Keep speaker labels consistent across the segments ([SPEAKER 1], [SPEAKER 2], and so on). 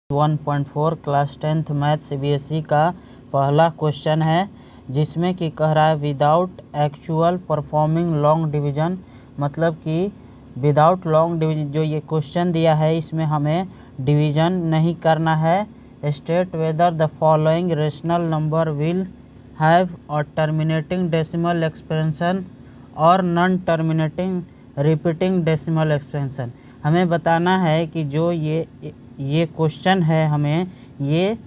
[SPEAKER 1] 1.4 class 10th math CBSE का पहला question है, जिसमें कि कह रहा है without actual performing long division. मतलब कि विदाउट लॉन्ग डिवीजन जो ये क्वेश्चन दिया है, इसमें हमें डिवीजन नहीं करना है। State whether the following rational number will have a terminating decimal expansion और non terminating repeating decimal expansion. हमें बताना है कि जो ये क्वेश्चन है, हमें ये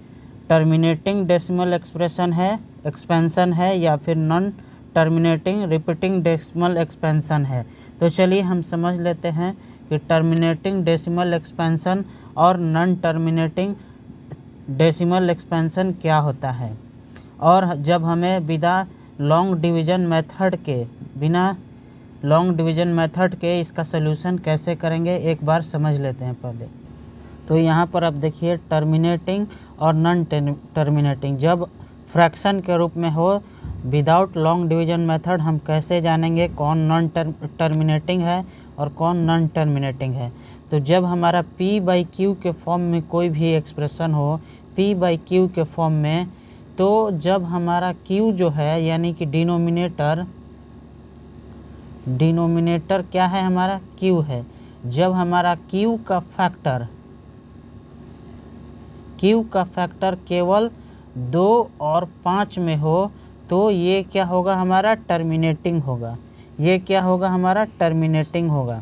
[SPEAKER 1] टर्मिनेटिंग डेसिमल एक्सपेंशन है या फिर non terminating repeating decimal expansion है। तो चलिए हम समझ लेते हैं कि टर्मिनेटिंग डेसिमल एक्सपेंशन और नॉन टर्मिनेटिंग डेसिमल एक्सपेंशन क्या होता है, और जब हमें बिना लॉन्ग डिवीजन मेथड के इसका सलूशन कैसे करेंगे, एक बार समझ लेते हैं पहले। तो यहाँ पर आप देखिए टर्मिनेटिंग और नॉन टर्मिनेटिंग जब फ्रैक्शन के रूप में हो विदाउट लॉन्ग डिवीजन मेथड, हम कैसे जानेंगे कौन नॉन टर्मिनेटिंग है और कौन नॉन टर्मिनेटिंग है। तो जब हमारा P/Q के फॉर्म में कोई भी एक्सप्रेशन हो, P/Q के फॉर्म में, तो जब हमारा Q जो है यानी कि डिनोमिनेटर क्या है, हमारा Q है। जब हमारा Q का फैक्टर केवल 2 और 5 में हो, तो ये क्या होगा, हमारा टर्मिनेटिंग होगा। ये क्या होगा, हमारा टर्मिनेटिंग होगा।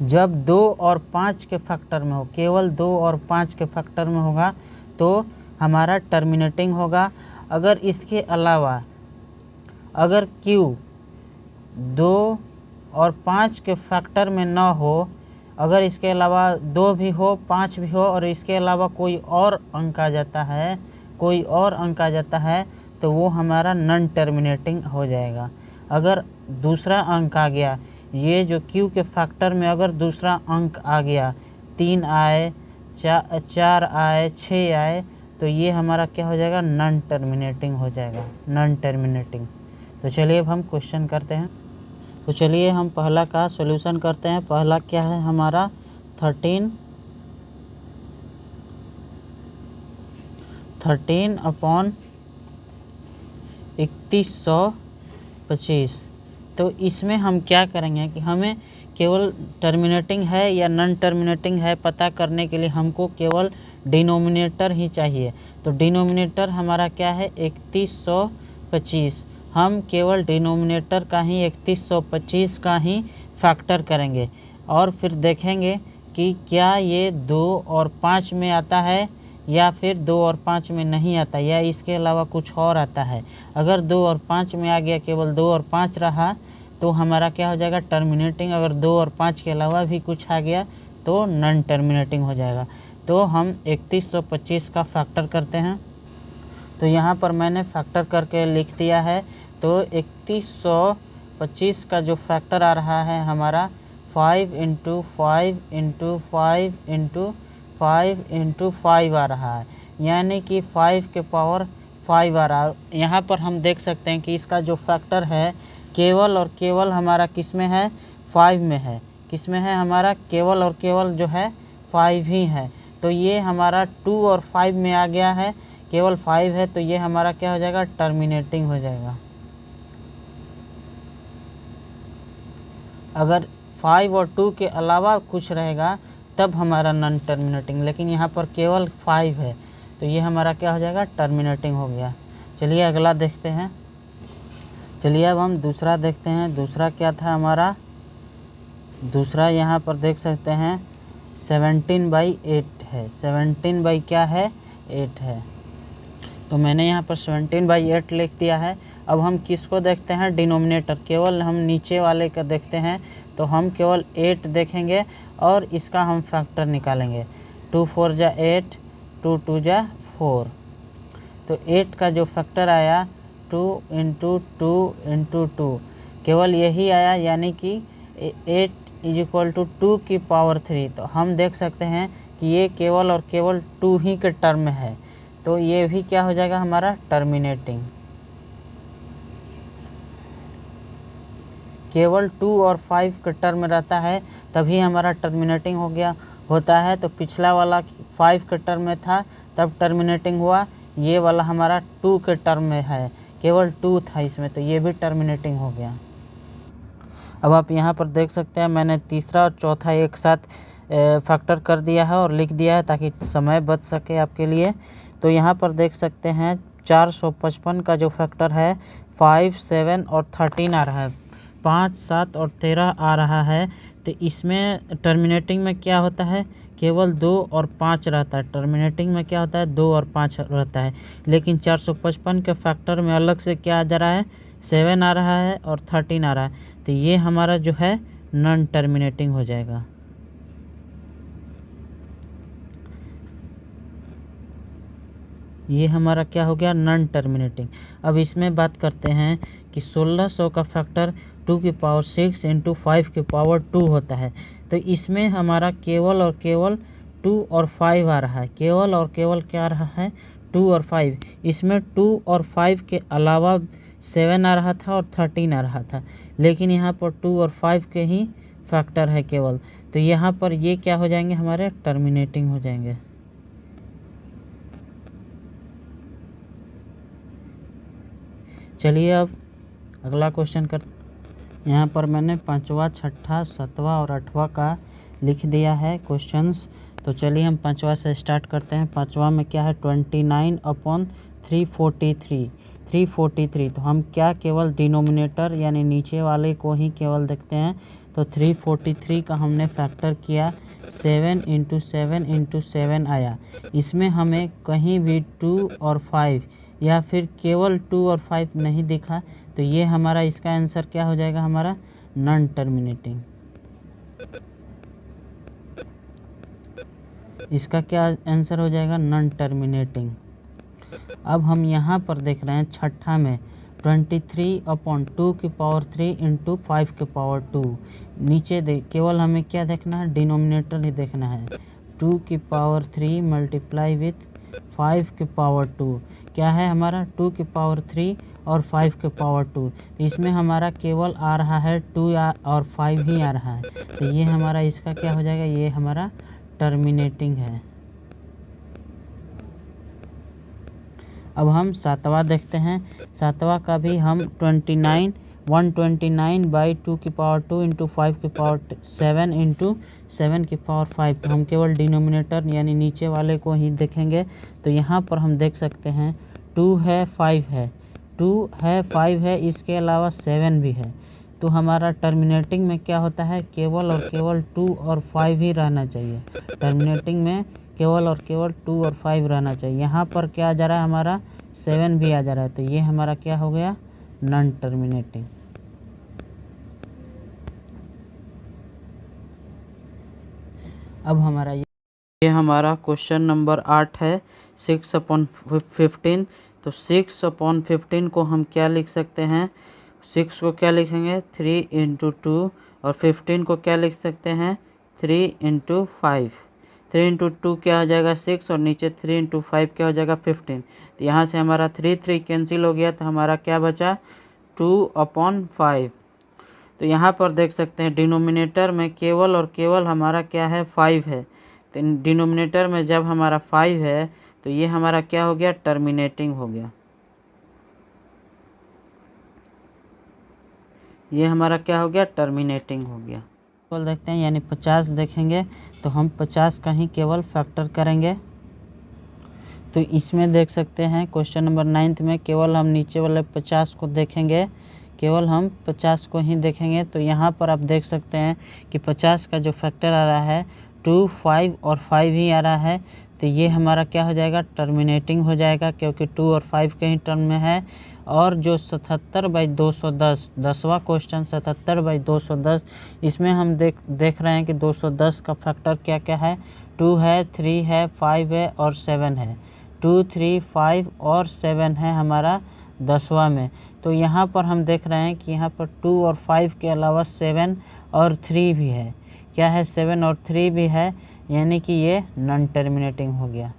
[SPEAKER 1] जब 2 और 5 के फैक्टर में हो, केवल 2 और 5 के फैक्टर में होगा, तो हमारा टर्मिनेटिंग होगा। अगर इसके अलावा अगर Q 2 और 5 के फैक्टर में ना हो, अगर इसके अलावा 2 भी हो 5 भी हो और इसके अलावा कोई और अंक आ जाता है, तो वो हमारा नॉन टर्मिनेटिंग हो जाएगा। अगर दूसरा अंक आ गया, ये जो Q के फैक्टर में अगर दूसरा अंक आ गया, 3 आए, 4 आए, 6 आए, तो ये हमारा क्या हो जाएगा, नॉन टर्मिनेटिंग हो जाएगा, नॉन टर्मिनेटिंग। तो चलिए अब हम क्वेश्चन करते हैं। तो चलिए हम पहला का सॉल्यूशन करते हैं। पहला क्या है हमारा 13/3125। तो इसमें हम क्या करेंगे कि हमें केवल टर्मिनेटिंग है या नॉन टर्मिनेटिंग है पता करने के लिए हमको केवल डिनोमिनेटर ही चाहिए। तो डिनोमिनेटर हमारा क्या है, 3125। हम केवल डिनोमिनेटर का ही 3125 का ही फैक्टर करेंगे और फिर देखेंगे कि क्या ये 2 और 5 में आता है या फिर 2 और 5 में नहीं आता, या इसके अलावा कुछ और आता है। अगर 2 और 5 में आ गया, केवल 2 और 5 रहा, तो हमारा क्या हो जाएगा, टर्मिनेटिंग। अगर 2 और 5 के अलावा भी कुछ आ गया तो नॉन टर्मिनेटिंग हो जाएगा। तो हम 3125 का फैक्टर करते हैं। तो यहाँ पर मैंने फैक्टर करके लिख दिया है। तो 3125 का जो फैक्टर आ रहा है हमारा 5 × 5 × 5 × 5 × 5 आ रहा है, यानी कि 5 के पावर 5 आ रहा है। यहाँ पर हम देख सकते हैं कि इसका जो फैक्टर है केवल और केवल हमारा किस में है, 5 में है। किस में है, हमारा केवल और केवल जो है 5 ही है। तो ये हमारा 2 और 5 में आ गया है, केवल 5 है, तो ये हमारा क्या हो जाएगा, टर्मिनेटिंग हो जाएगा। अगर 5 और 2 के अलावा कुछ रहेगा तब हमारा नॉन टर्मिनेटिंग, लेकिन यहाँ पर केवल 5 है, तो ये हमारा क्या हो जाएगा, टर्मिनेटिंग हो गया। चलिए अगला देखते हैं। चलिए अब हम दूसरा देखते हैं। दूसरा क्या था हमारा, दूसरा यहाँ पर देख सकते हैं 17/8 है। 17 क्या है, 8 है। तो मैंने यहाँ पर 17/8 लिख दिया है। अब हम किसको देखते हैं, डिनोमिनेटर। केवल हम नीचे वाले का देखते हैं, तो हम केवल 8 देखेंगे और इसका हम फैक्टर निकालेंगे। 2 4 जा 8, 2 2 जा 4। तो 8 का जो फैक्टर आया 2 × 2 × 2, केवल यही आया, यानी कि 8 = 2 की पावर 3। तो हम देख सकते हैं कि ये केवल और केवल 2 ही के टर्म में है, तो ये भी क्या हो जाएगा, हमारा टर्मिनेटिंग। केवल 2 और 5 के टर्म में रहता है, तभी हमारा टर्मिनेटिंग हो गया। होता है तो पिछला वाला 5 के टर्म में था तब टर्मिनेटिंग हुआ, ये वाला हमारा 2 के टर्म में है, केवल 2 था इसमें, तो ये भी टर्मिनेटिंग हो गया। अब आप यहाँ पर देख सकते हैं मैंने तीसरा और चौथा एक साथ फैक्टर कर दिया है और लिख दिया है ताकि समय बच सके आपके लिए। तो यहाँ पर देख सकते हैं 455 का जो फैक्टर है 5, 7 और 13 आ रहा है, 5, 7 और 13 आ रहा है। तो इसमें टर्मिनेटिंग में क्या होता है, केवल 2 और 5 रहता है। टर्मिनेटिंग में क्या होता है, 2 और 5 रहता है। लेकिन 455 के फैक्टर में अलग से क्या आ जा रहा है, 7 आ रहा है और 13 आ रहा है। तो ये हमारा जो है नॉन टर्मिनेटिंग हो जाएगा। ये हमारा क्या हो गया, नॉन टर्मिनेटिंग। अब इसमें बात करते हैं कि 1600 का फैक्टर 2 की पावर 6 इंटू 5 की पावर 2 होता है। तो इसमें हमारा केवल और केवल 2 और 5 आ रहा है, केवल और केवल क्या आ रहा है, 2 और 5। इसमें 2 और 5 के अलावा 7 आ रहा था और 13 आ रहा था, लेकिन यहाँ पर 2 और 5 के ही फैक्टर है केवल। तो यहाँ पर ये क्या हो जाएंगे, हमारे टर्मिनेटिंग हो जाएंगे। चलिए अब अगला क्वेश्चन कर। यहाँ पर मैंने 5वां, 6ठा, 7वां और 8वां का लिख दिया है क्वेश्चंस। तो चलिए हम 5वां से स्टार्ट करते हैं। 5वां में क्या है, 29/343, 343। तो हम क्या केवल डिनोमिनेटर यानी नीचे वाले को ही केवल देखते हैं। तो 343 का हमने फैक्टर किया, 7 इंटू 7 इंटू 7 आया। इसमें हमें कहीं भी 2 और 5 या फिर केवल 2 और 5 नहीं दिखा, तो ये हमारा इसका आंसर क्या हो जाएगा, हमारा नॉन टर्मिनेटिंग। इसका क्या आंसर हो जाएगा, नॉन टर्मिनेटिंग। अब हम यहाँ पर देख रहे हैं 6ठा में 23/2 की पावर 3 इंटू 5 की पावर 2। नीचे केवल हमें क्या देखना है, डिनोमिनेटर ही देखना है। 2 की पावर 3 मल्टीप्लाई विथ 5 की पावर 2 क्या है हमारा, 2 की पावर 3 और 5 के पावर 2। तो इसमें हमारा केवल आ रहा है 2 और 5 ही आ रहा है। तो ये हमारा इसका क्या हो जाएगा, ये हमारा टर्मिनेटिंग है। अब हम 7वां देखते हैं। 7वां का भी हम 129/2 की पावर 2 इंटू 5 की पावर 7 इंटू 7 की पावर 5। तो हम केवल डिनोमिनेटर यानी नीचे वाले को ही देखेंगे। तो यहाँ पर हम देख सकते हैं 2 है, 5 है, 2 है, 5 है, इसके अलावा 7 भी है। तो हमारा टर्मिनेटिंग में क्या होता है, केवल और केवल 2 और 5 ही रहना चाहिए। टर्मिनेटिंग में केवल और केवल 2 और 5 रहना चाहिए। यहाँ पर क्या आ जा रहा है, हमारा 7 भी आ जा रहा है। तो ये हमारा क्या हो गया, नॉन टर्मिनेटिंग। अब हमारा ये हमारा क्वेश्चन नंबर 8 है, 6/15। तो 6/15 को हम क्या लिख सकते हैं, 6 को क्या लिखेंगे, 3 इंटू 2, और 15 को क्या लिख सकते हैं, 3 इंटू 5। 3 इंटू 2 क्या हो जाएगा, 6, और नीचे 3 इंटू 5 क्या हो जाएगा, 15। तो यहाँ से हमारा 3 कैंसिल हो गया, तो हमारा क्या बचा, 2/5। तो यहाँ पर देख सकते हैं डिनोमिनेटर में केवल और केवल हमारा क्या है, 5 है। तो डिनोमिनेटर में जब हमारा 5 है तो ये हमारा क्या हो गया, टर्मिनेटिंग हो गया। ये हमारा क्या हो गया, टर्मिनेटिंग हो गया। केवल देखते हैं यानी 50 देखेंगे तो हम 50 का ही केवल फैक्टर करेंगे। तो इसमें देख सकते हैं क्वेश्चन नंबर 9 में केवल हम नीचे वाले 50 को देखेंगे, केवल हम 50 को ही देखेंगे। तो यहाँ पर आप देख सकते हैं कि 50 का जो फैक्टर आ रहा है 2, 5 और 5 ही आ रहा है। तो ये हमारा क्या हो जाएगा, टर्मिनेटिंग हो जाएगा, क्योंकि 2 और 5 के ही टर्म में है। और जो 77/210, 10वां क्वेश्चन 77/210, इसमें हम देख रहे हैं कि 210 का फैक्टर क्या क्या है, 2 है, 3 है, 5 है और 7 है। 2, 3, 5 और 7 है हमारा 10वां में। तो यहाँ पर हम देख रहे हैं कि यहाँ पर 2 और 5 के अलावा 7 और 3 भी है। क्या है, 7 और 3 भी है, यानी कि ये नॉन टर्मिनेटिंग हो गया।